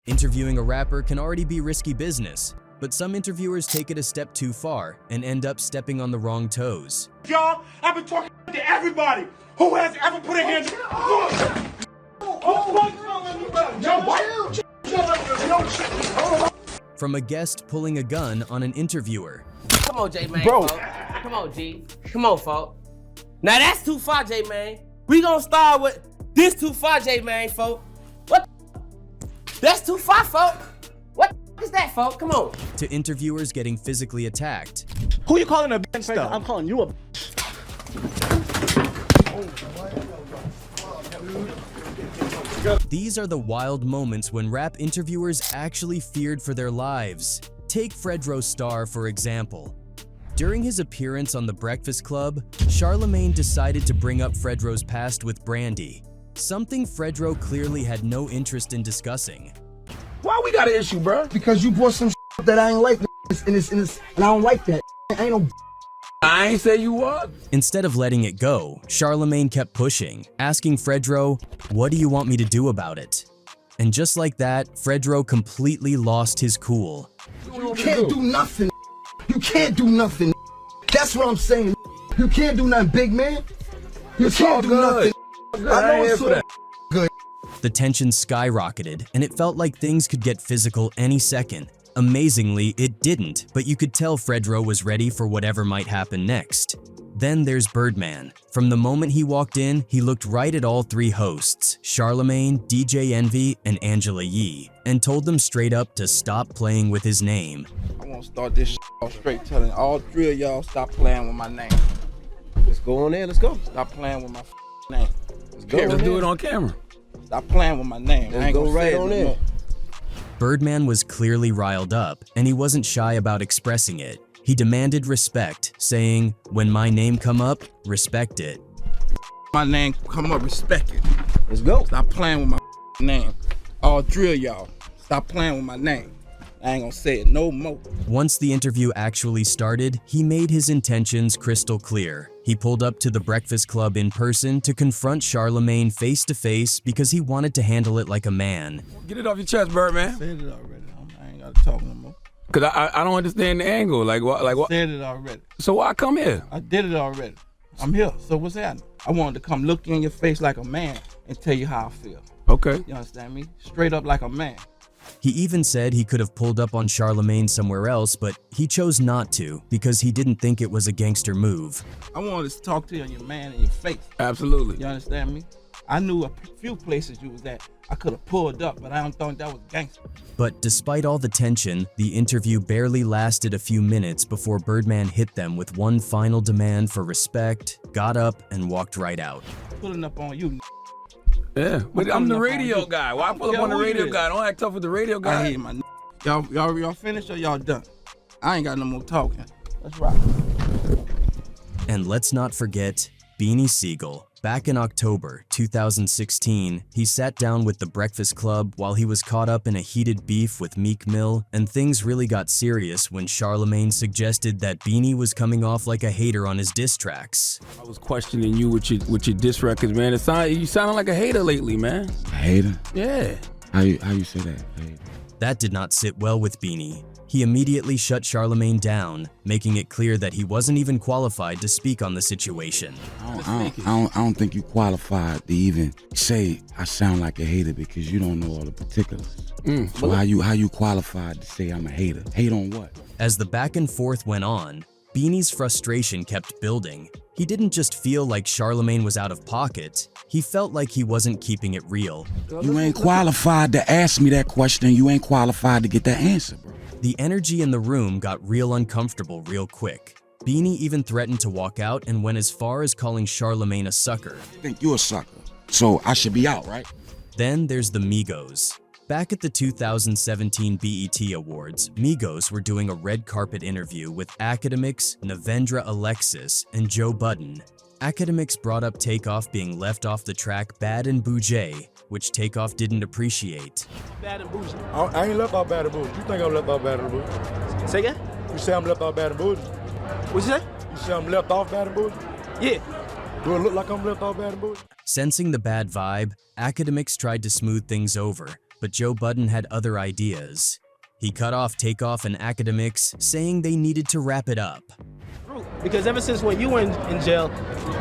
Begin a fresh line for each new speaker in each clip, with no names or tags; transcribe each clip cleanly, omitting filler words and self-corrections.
Interviewing a rapper can already be risky business, but some interviewers take it a step too far and end up stepping on the wrong toes.
Y'all, I've been talking to everybody who has ever put a hand
From a guest pulling a gun on an interviewer.
Come on, J-Man,
Bro.
folk. Come on, G. Come on, folk. Now that's too far, J-Man. We gonna start with this too far, J-Man, folk. What? That's too far, folk. What is that, folk? Come on.
To interviewers getting physically attacked.
Who you calling a bitch though?
I'm calling you a
These are the wild moments when rap interviewers actually feared for their lives. Take Fredro Starr, for example. During his appearance on The Breakfast Club, Charlemagne decided to bring up Fredro's past with Brandy, something Fredro clearly had no interest in discussing.
Why we got an issue, bro?
Because you brought some that I ain't like, and I don't like that. I ain't no.
I ain't say you was.
Instead of letting it go, Charlemagne kept pushing, asking Fredro, "What do you want me to do about it?" And just like that, Fredro completely lost his cool.
You can't do nothing. You can't do nothing. That's what I'm saying. You can't do nothing, big man. You can't do nothing. I know it's so good.
The tension skyrocketed, and it felt like things could get physical any second. Amazingly, it didn't, but you could tell Fredro was ready for whatever might happen next. Then there's Birdman. From the moment he walked in, he looked right at all three hosts, Charlemagne, DJ Envy, and Angela Yee, and told them straight up to stop playing with his name.
I want to start this off straight, telling all three of y'all stop playing with my name.
Let's go on there. Let's go.
Stop playing with my name.
Let's go. Let's do it on camera.
Stop playing with my name. I ain't
go
gonna
right
say it
on
no
in.
more.
Birdman was clearly riled up, and he wasn't shy about expressing it. He demanded respect, saying, "When my name come up, respect it."
My name, come up, respect it.
Let's go.
Stop playing with my name. All three of y'all, stop playing with my name. I ain't gonna say it no more.
Once the interview actually started, he made his intentions crystal clear. He pulled up to the Breakfast Club in person to confront Charlemagne face to face because he wanted to handle it like a man.
Get it off your chest, Birdman.
Said it already. I ain't gotta talk no more.
Cause I don't understand the angle. Like what?
Said it already.
So why come here?
I did it already. I'm here. So what's happening? I wanted to come look you in your face like a man and tell you how I feel.
Okay.
You understand me? Straight up like a man.
He even said he could have pulled up on Charlemagne somewhere else, but he chose not to because he didn't think it was a gangster move.
I wanted to talk to you and your man in your face.
Absolutely.
You understand me? I knew a few places you was at. I could have pulled up, but I don't think that was gangster.
But despite all the tension, the interview barely lasted a few minutes before Birdman hit them with one final demand for respect, got up, and walked right out.
Pulling up on you.
Yeah, but I'm the
coming up on
radio
you.
guy. Why pull up
Yeah,
on the
who you
radio
is?
guy? Don't act tough with the radio
I
guy.
hate my y'all finished or y'all done? I ain't got no more talking. Let's rock.
And let's not forget Beanie Sigel. Back in October 2016, he sat down with The Breakfast Club while he was caught up in a heated beef with Meek Mill, and things really got serious when Charlemagne suggested that Beanie was coming off like a hater on his diss tracks.
I was questioning you with your diss records, man. You sounding like a hater lately, man.
A hater?
Yeah.
How you say that? Hater.
That did not sit well with Beanie. He immediately shut Charlemagne down, making it clear that he wasn't even qualified to speak on the situation.
I don't think you qualified to even say I sound like a hater because you don't know all the particulars. So how you qualified to say I'm a hater? Hate on what?
As the back and forth went on, Beanie's frustration kept building. He didn't just feel like Charlemagne was out of pocket, he felt like he wasn't keeping it real.
You ain't qualified to ask me that question. You ain't qualified to get that answer, bro.
The energy in the room got real uncomfortable real quick. Beanie even threatened to walk out and went as far as calling Charlemagne a sucker.
I think you're a sucker. So I should be out, right?
Then there's the Migos. Back at the 2017 BET Awards, Migos were doing a red carpet interview with Academics, Navendra Alexis, and Joe Budden. Academics brought up Takeoff being left off the track Bad and Boujee, which Takeoff didn't appreciate.
Bad and bougie.
I ain't left out bad and bougie. You think I'm left out bad and bougie?
Say again?
You say I'm left out bad and bougie?
What you say?
You say I'm left off bad and bougie?
Yeah.
Do it look like I'm left off bad and bougie?
Sensing the bad vibe, Academics tried to smooth things over, But Joe Budden had other ideas. He cut off Takeoff and Academics, saying they needed to wrap it up.
Because ever since when you were in jail,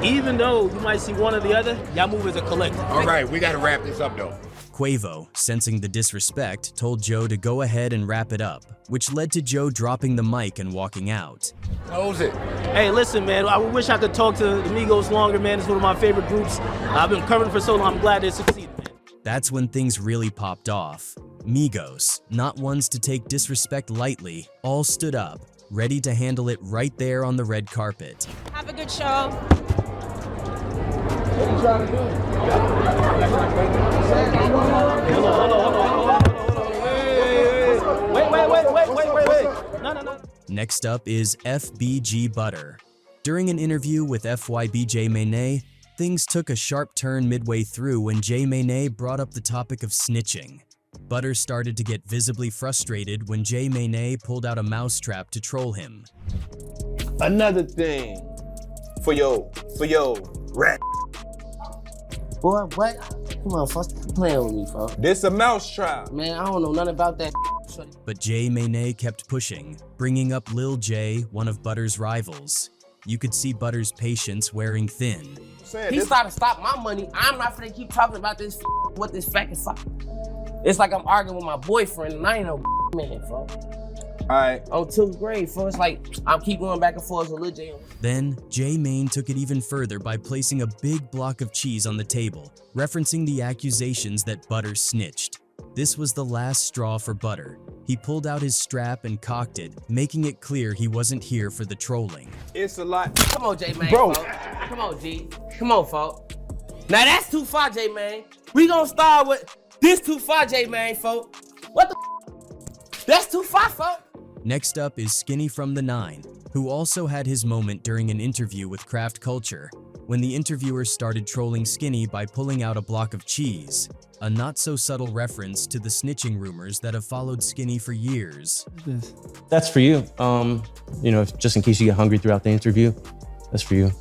even though you might see one or the other, y'all move as a collective.
All right, we got to wrap this up, though.
Quavo, sensing the disrespect, told Joe to go ahead and wrap it up, which led to Joe dropping the mic and walking out.
Close it.
Hey, listen, man, I wish I could talk to the Migos longer, man. It's one of my favorite groups. I've been covering for so long. I'm glad they succeeded, man.
That's when things really popped off. Migos, not ones to take disrespect lightly, all stood up, ready to handle it right there on the red carpet.
Have a good show.
What are you trying to do?
Wait. No.
Next up is FBG Butta. During an interview with FYB Mane, things took a sharp turn midway through when J Mane brought up the topic of snitching. Butta started to get visibly frustrated when J Mane pulled out a mousetrap to troll him.
Another thing for your rat.
Boy, what? Come on, folks, stop playing with me, folks.
This a mouse trap.
Man, I don't know nothing about that.
But J Mane kept pushing, bringing up Lil J, one of Butta's rivals. You could see Butta's patience wearing thin.
He's trying to stop my money. I'm not finna keep talking about this what this fucking fuck. It's like I'm arguing with my boyfriend and I ain't no man, folks.
Alright.
On 2th grade, folks. It's like I'm keep going back and forth with Lil J.
Then, J Mane took it even further by placing a big block of cheese on the table, referencing the accusations that Butta snitched. This was the last straw for Butta. He pulled out his strap and cocked it, making it clear he wasn't here for the trolling.
It's a lot.
Come on, J Mane,
Bro.
folks. Come on, G. Come on, folks. Now that's too far, J Mane. We gonna start with this too far, J Mane, folks. What the That's too far, folks.
Next up is Skinny from the 9, who also had his moment during an interview with Craft Culture, when the interviewer started trolling Skinny by pulling out a block of cheese, a not-so-subtle reference to the snitching rumors that have followed Skinny for years.
That's for you. You know, just in case you get hungry throughout the interview, that's for you.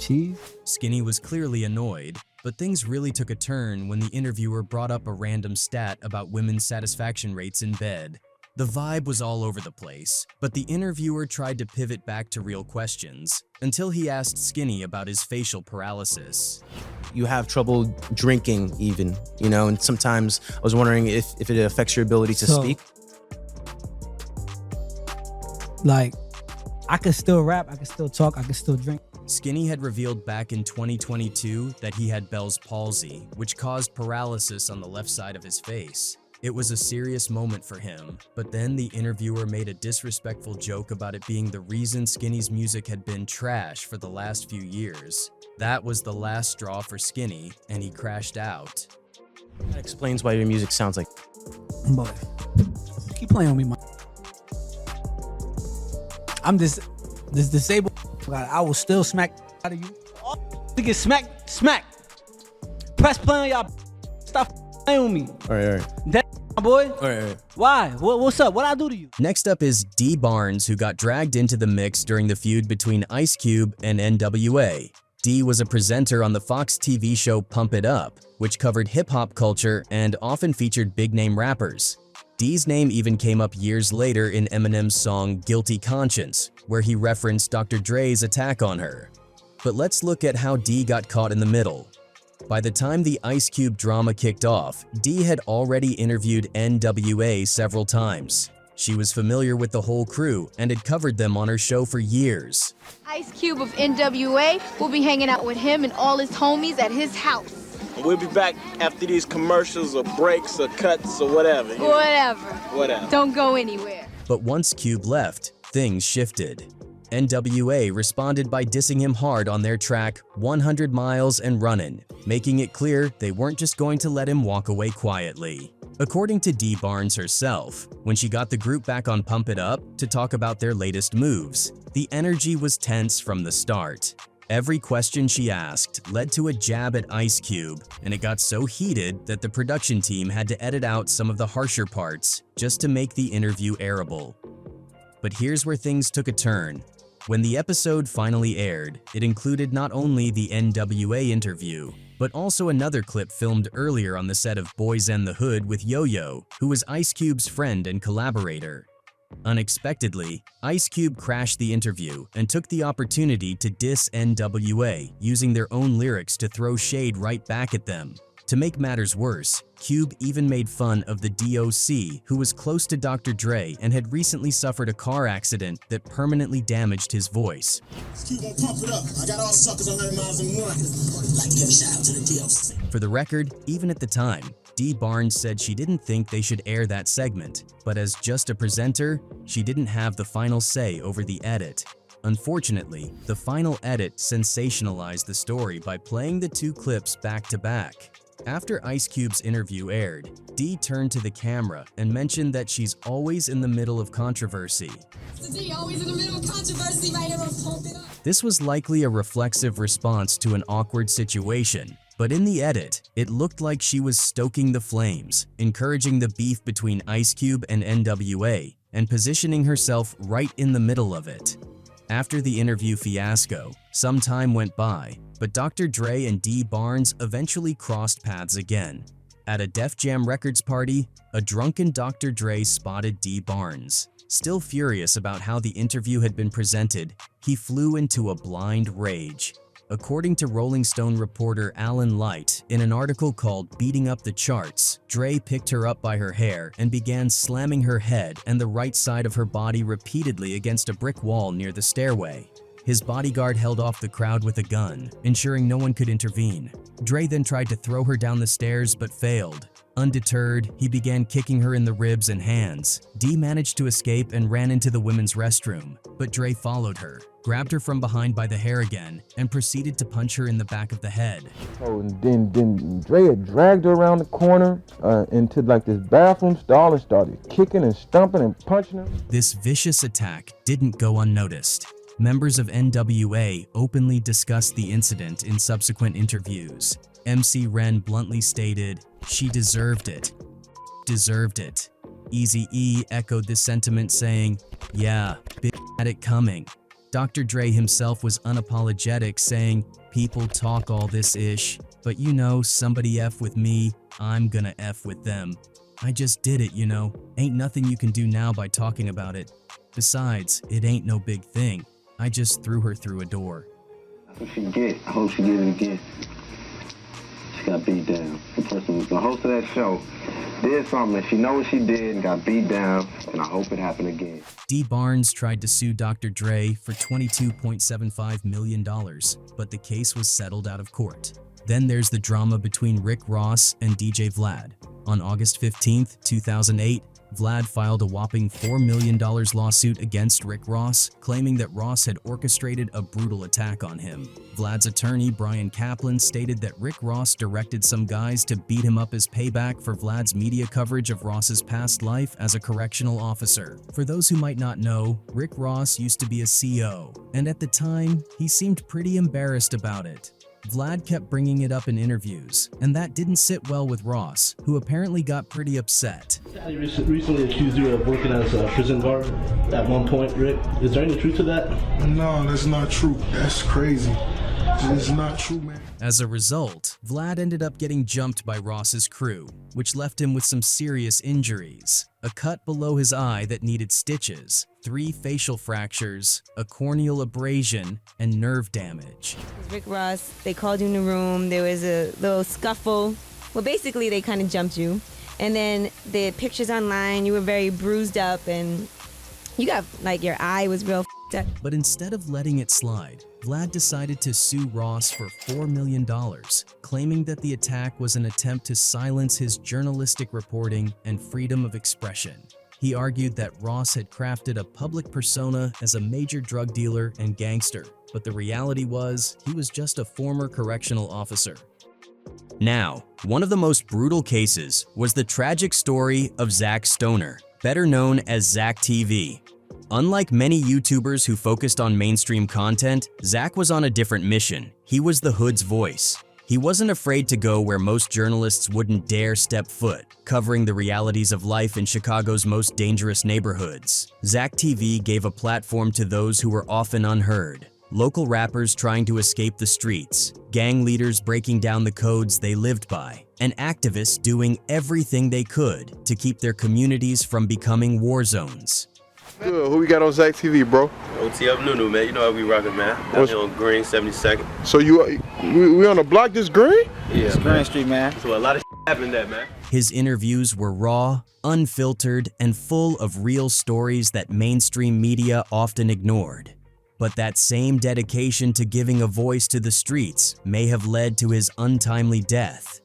Cheese? Skinny was clearly annoyed, but things really took a turn when the interviewer brought up a random stat about women's satisfaction rates in bed. The vibe was all over the place, but the interviewer tried to pivot back to real questions, until he asked Skinny about his facial paralysis.
You have trouble drinking even, you know, and sometimes I was wondering if it affects your ability to speak.
Like, I could still rap, I could still talk, I could still drink.
Skinny had revealed back in 2022 that he had Bell's palsy, which caused paralysis on the left side of his face. It was a serious moment for him, but then the interviewer made a disrespectful joke about it being the reason Skinny's music had been trash for the last few years. That was the last straw for Skinny, and he crashed out.
That explains why your music sounds like.
Boy, keep playing with me, man. I'm this disabled. I will still smack out of you. To get smack. Press play on y'all. Stop playing with me.
All right.
That boy.
All right.
Why? What's up? What I do to you?
Next up is Dee Barnes, who got dragged into the mix during the feud between Ice Cube and N.W.A. Dee was a presenter on the Fox TV show Pump It Up, which covered hip-hop culture and often featured big-name rappers. Dee's name even came up years later in Eminem's song Guilty Conscience, where he referenced Dr. Dre's attack on her. But let's look at how Dee got caught in the middle. By the time the Ice Cube drama kicked off, Dee had already interviewed N.W.A. several times. She was familiar with the whole crew and had covered them on her show for years.
Ice Cube of N.W.A. will be hanging out with him and all his homies at his house.
We'll be back after these commercials or breaks or cuts or whatever.
Whatever. Don't go anywhere.
But once Cube left, things shifted. N.W.A. responded by dissing him hard on their track 100 Miles and Runnin', making it clear they weren't just going to let him walk away quietly. According to Dee Barnes herself, when she got the group back on Pump It Up to talk about their latest moves, the energy was tense from the start. Every question she asked led to a jab at Ice Cube, and it got so heated that the production team had to edit out some of the harsher parts just to make the interview airable. But here's where things took a turn. When the episode finally aired, it included not only the N.W.A. interview, but also another clip filmed earlier on the set of Boys and the Hood with Yo-Yo, who was Ice Cube's friend and collaborator. Unexpectedly, Ice Cube crashed the interview and took the opportunity to diss N.W.A, using their own lyrics to throw shade right back at them. To make matters worse, Cube even made fun of the DOC, who was close to Dr. Dre and had recently suffered a car accident that permanently damaged his voice.
Cube gon' pump it up. I got all suckers 100 miles in one. Like to give a shout out to the DOC.
For the record, even at the time, Dee Barnes said she didn't think they should air that segment, but as just a presenter, she didn't have the final say over the edit. Unfortunately, the final edit sensationalized the story by playing the two clips back to back. After Ice Cube's interview aired, Dee turned to the camera and mentioned that she's always in the middle of controversy.
Always in the middle of controversy, right? Everyone's pumped it up.
This was likely a reflexive response to an awkward situation, but in the edit, it looked like she was stoking the flames, encouraging the beef between Ice Cube and N.W.A, and positioning herself right in the middle of it. After the interview fiasco, some time went by, but Dr. Dre and Dee Barnes eventually crossed paths again. At a Def Jam Records party, a drunken Dr. Dre spotted Dee Barnes. Still furious about how the interview had been presented, he flew into a blind rage. According to Rolling Stone reporter Alan Light, in an article called Beating Up the Charts, Dre picked her up by her hair and began slamming her head and the right side of her body repeatedly against a brick wall near the stairway. His bodyguard held off the crowd with a gun, ensuring no one could intervene. Dre then tried to throw her down the stairs but failed. Undeterred, he began kicking her in the ribs and hands. Dee managed to escape and ran into the women's restroom, but Dre followed her, grabbed her from behind by the hair again, and proceeded to punch her in the back of the head.
Oh, and then Dre had dragged her around the corner into like this bathroom stall and started kicking and stomping and punching her.
This vicious attack didn't go unnoticed. Members of N.W.A openly discussed the incident in subsequent interviews. MC Ren bluntly stated, "She deserved it. Deserved it." Eazy-E echoed this sentiment saying, "Yeah, big had it coming." Dr. Dre himself was unapologetic, saying, "People talk all this ish, but you know, somebody F with me, I'm gonna F with them. I just did it, you know. Ain't nothing you can do now by talking about it. Besides, it ain't no big thing. I just threw her through a door."
If she get, I hope she get it again. She got beat down. The person, the host of that show, did something and she know what she did and got beat down, and I hope it happened again.
Dee Barnes tried to sue Dr. Dre for $22.75 million, but the case was settled out of court. Then there's the drama between Rick Ross and DJ Vlad. On August 15, 2008, Vlad filed a whopping $4 million lawsuit against Rick Ross, claiming that Ross had orchestrated a brutal attack on him. Vlad's attorney, Brian Kaplan, stated that Rick Ross directed some guys to beat him up as payback for Vlad's media coverage of Ross's past life as a correctional officer. For those who might not know, Rick Ross used to be a CO, and at the time, he seemed pretty embarrassed about it. Vlad kept bringing it up in interviews, and that didn't sit well with Ross, who apparently got pretty upset.
He recently accused you of working as a prison guard at one point, Rick. Is there any truth to that?
No, that's not true. That's crazy. It's not true, man.
As a result, Vlad ended up getting jumped by Ross's crew, which left him with some serious injuries. A cut below his eye that needed stitches, 3 facial fractures, a corneal abrasion, and nerve damage.
Rick Ross, they called you in the room, there was a little scuffle. Well, basically they kind of jumped you. And then the pictures online, you were very bruised up and you got, like, your eye was real f***ed up.
But instead of letting it slide, Vlad decided to sue Ross for $4 million, claiming that the attack was an attempt to silence his journalistic reporting and freedom of expression. He argued that Ross had crafted a public persona as a major drug dealer and gangster, but the reality was he was just a former correctional officer. Now, one of the most brutal cases was the tragic story of Zach Stoner, better known as Zach TV. Unlike many YouTubers who focused on mainstream content, Zach was on a different mission. He was the hood's voice. He wasn't afraid to go where most journalists wouldn't dare step foot, covering the realities of life in Chicago's most dangerous neighborhoods. Zach TV gave a platform to those who were often unheard. Local rappers trying to escape the streets, gang leaders breaking down the codes they lived by, and activists doing everything they could to keep their communities from becoming war zones.
Good. Who we got on Zach TV, bro?
OT up Nunu, man. You know how we rockin', man. Down here on Green, 72nd.
So we on the block this Green?
Yeah,
it's Green Street, man.
So a lot of happened there, man.
His interviews were raw, unfiltered, and full of real stories that mainstream media often ignored. But that same dedication to giving a voice to the streets may have led to his untimely death.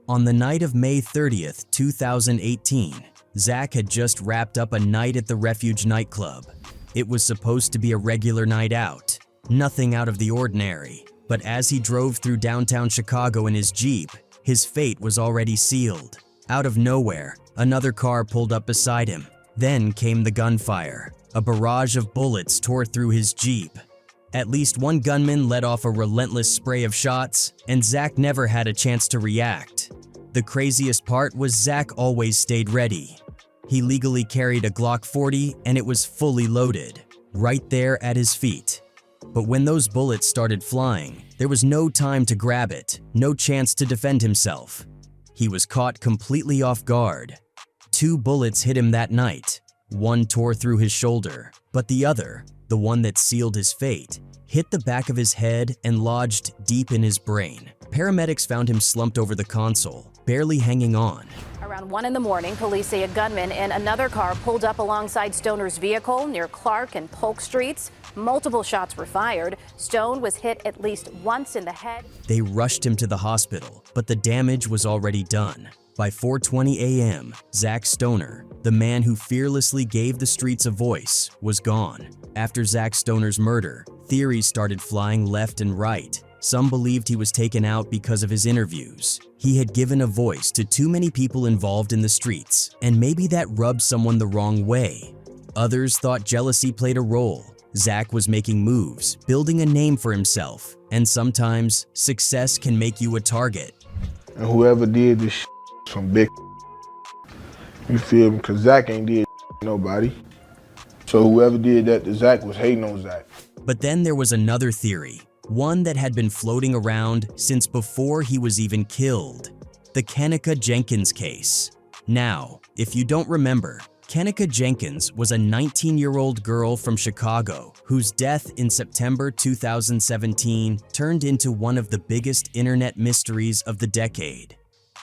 On the night of May 30th, 2018, Zach had just wrapped up a night at the Refuge nightclub. It was supposed to be a regular night out, nothing out of the ordinary. But as he drove through downtown Chicago in his Jeep, his fate was already sealed. Out of nowhere, another car pulled up beside him. Then came the gunfire. A barrage of bullets tore through his Jeep. At least one gunman let off a relentless spray of shots, and Zach never had a chance to react. The craziest part was Zach always stayed ready. He legally carried a Glock 40 and it was fully loaded, right there at his feet. But when those bullets started flying, there was no time to grab it, no chance to defend himself. He was caught completely off guard. 2 bullets hit him that night. One tore through his shoulder, but the other, the one that sealed his fate, hit the back of his head and lodged deep in his brain. Paramedics found him slumped over the console, barely hanging on.
Around 1 in the morning, police say a gunman in another car pulled up alongside Stoner's vehicle near Clark and Polk Streets. Multiple shots were fired. Stone was hit at least once in the head.
They rushed him to the hospital, but the damage was already done. By 4:20 a.m., Zach Stoner, the man who fearlessly gave the streets a voice, was gone. After Zach Stoner's murder, theories started flying left and right. Some believed he was taken out because of his interviews. He had given a voice to too many people involved in the streets, and maybe that rubbed someone the wrong way. Others thought jealousy played a role. Zach was making moves, building a name for himself, and sometimes success can make you a target.
And whoever did this shit from big, you feel me? Because Zach ain't did nobody. So whoever did that to Zach was hating on Zach.
But then there was another theory, one that had been floating around since before he was even killed. The Kenneka Jenkins case. Now, if you don't remember, Kenneka Jenkins was a 19-year-old girl from Chicago whose death in September 2017 turned into one of the biggest internet mysteries of the decade.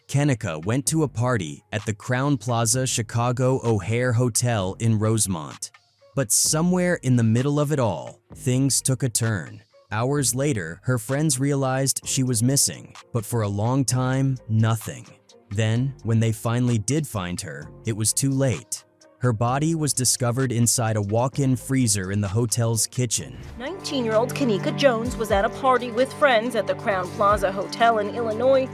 Kenneka went to a party at the Crowne Plaza Chicago O'Hare Hotel in Rosemont. But somewhere in the middle of it all, things took a turn. Hours later, her friends realized she was missing, but for a long time, nothing. Then, when they finally did find her, it was too late. Her body was discovered inside a walk-in freezer in the hotel's kitchen.
19-year-old Kenneka Jones was at a party with friends at the Crowne Plaza Hotel in Illinois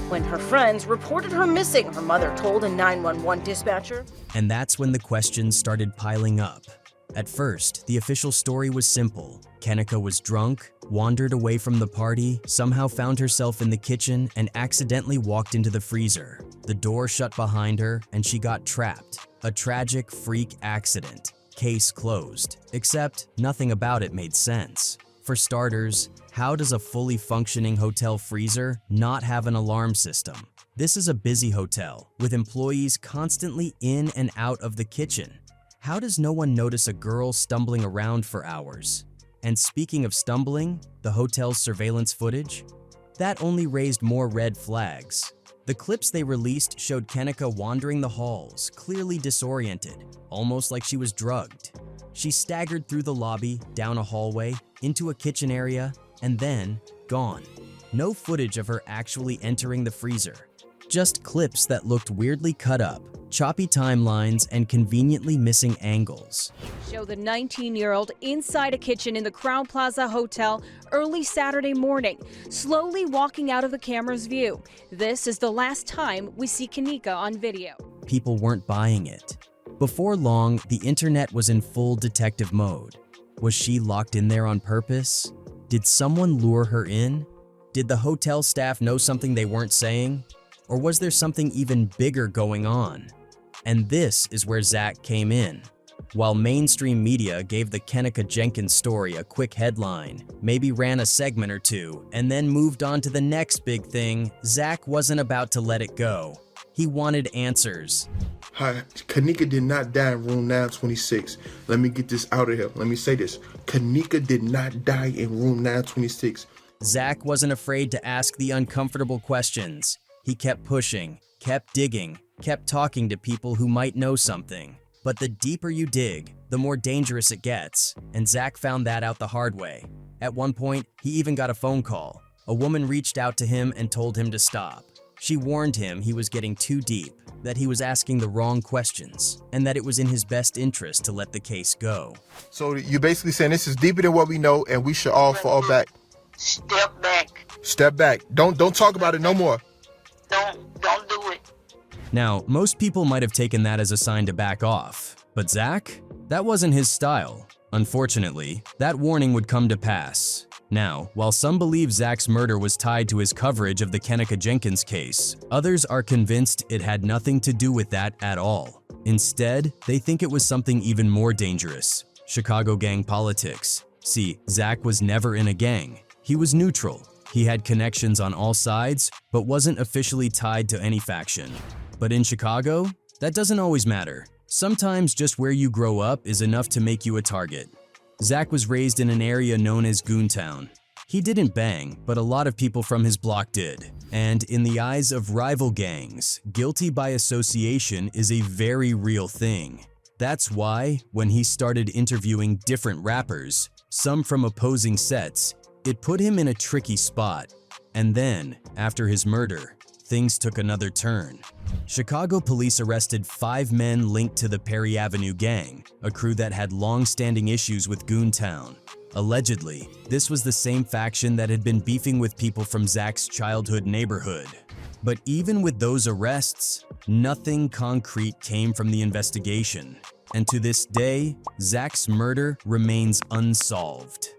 when her friends reported her missing, her mother told a 911 dispatcher.
And that's when the questions started piling up. At first, the official story was simple. Kenneka was drunk, wandered away from the party, somehow found herself in the kitchen, and accidentally walked into the freezer. The door shut behind her, and she got trapped. A tragic freak accident. Case closed. Except, nothing about it made sense. For starters, how does a fully functioning hotel freezer not have an alarm system? This is a busy hotel, with employees constantly in and out of the kitchen. How does no one notice a girl stumbling around for hours? And speaking of stumbling, the hotel's surveillance footage? That only raised more red flags. The clips they released showed Kenneka wandering the halls, clearly disoriented, almost like she was drugged. She staggered through the lobby, down a hallway, into a kitchen area, and then gone. No footage of her actually entering the freezer. Just clips that looked weirdly cut up, choppy timelines, and conveniently missing angles.
Show the 19-year-old inside a kitchen in the Crowne Plaza Hotel early Saturday morning, slowly walking out of the camera's view. This is the last time we see Kenneka on video.
People weren't buying it. Before long, the internet was in full detective mode. Was she locked in there on purpose? Did someone lure her in? Did the hotel staff know something they weren't saying? Or was there something even bigger going on? And this is where Zach came in. While mainstream media gave the Kenneka Jenkins story a quick headline, maybe ran a segment or two, and then moved on to the next big thing, Zach wasn't about to let it go. He wanted answers.
Hi, Kenneka did not die in room 926. Let me get this out of here. Let me say this. Kenneka did not die in room 926.
Zach wasn't afraid to ask the uncomfortable questions. He kept pushing, kept digging, kept talking to people who might know something. But the deeper you dig, the more dangerous it gets, and Zach found that out the hard way. At one point, he even got a phone call. A woman reached out to him and told him to stop. She warned him he was getting too deep, that he was asking the wrong questions, and that it was in his best interest to let the case go.
So you're basically saying this is deeper than what we know, and we should all fall back.
Step back.
Step back. Don't talk about it no more.
Don't do it.
Now, most people might have taken that as a sign to back off, but Zach? That wasn't his style. Unfortunately, that warning would come to pass. Now, while some believe Zach's murder was tied to his coverage of the Kenneka Jenkins case, others are convinced it had nothing to do with that at all. Instead, they think it was something even more dangerous: Chicago gang politics. See, Zach was never in a gang. He was neutral. He had connections on all sides, but wasn't officially tied to any faction. But in Chicago, that doesn't always matter. Sometimes just where you grow up is enough to make you a target. Zach was raised in an area known as Goontown. He didn't bang, but a lot of people from his block did. And in the eyes of rival gangs, guilty by association is a very real thing. That's why, when he started interviewing different rappers, some from opposing sets, it put him in a tricky spot. And then, after his murder, things took another turn. Chicago police arrested 5 men linked to the Perry Avenue gang, a crew that had long-standing issues with Goontown. Allegedly, this was the same faction that had been beefing with people from Zach's childhood neighborhood. But even with those arrests, nothing concrete came from the investigation. And to this day, Zach's murder remains unsolved.